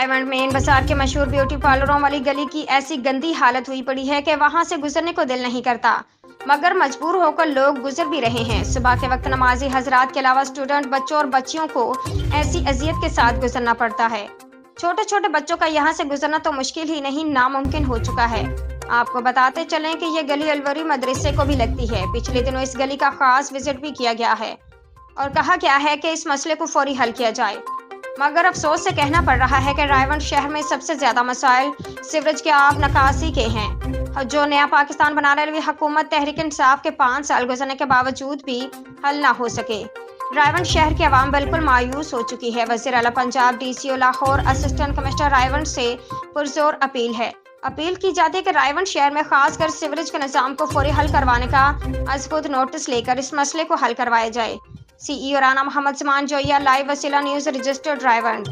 Raiwind main बाजार के मशहूर ब्यूटी पार्लरों वाली गली की ऐसी गंदी हालत हुई पड़ी है कि वहां से गुजरने को दिल नहीं करता, मगर मजबूर होकर लोग गुजर भी रहे हैं। सुबह के वक्त नमाजी हजरात के अलावा स्टूडेंट, बच्चों और बच्चियों को ऐसी अजियत के साथ गुजरना पड़ता है। छोटे छोटे बच्चों का यहाँ से गुजरना तो मुश्किल ही नहीं, नामुमकिन हो चुका है। आपको बताते चलें कि ये गली अलवरी मदरसे को भी लगती है। पिछले दिनों इस गली का खास विजिट भी किया गया है और कहा गया है कि इस मसले को फौरी हल किया जाए, मगर अफसोस से कहना पड़ रहा है कि रायवंड शहर में सबसे ज्यादा मसाइल सीवरेज के आब निकासी के हैं, जो नया पाकिस्तान बनाने वाली हुकूमत तहरीक इंसाफ के 5 साल गुजरने के बावजूद भी हल ना हो सके। रायवंड शहर की आवाम बिल्कुल मायूस हो चुकी है। वज़ीर आला Punjab, DCO Lahore, assistant commissioner Raiwind से पुरजोर अपील की जाती है कि रायवंड शहर में खासकर सीवरेज के निज़ाम को फौरी हल करवाने का अज खुद नोटिस लेकर इस मसले को हल करवाया जाए। CEO राना मोहम्मद जमान जोया, लाइव वसीला न्यूज़, रजिस्टर्ड रायवंड।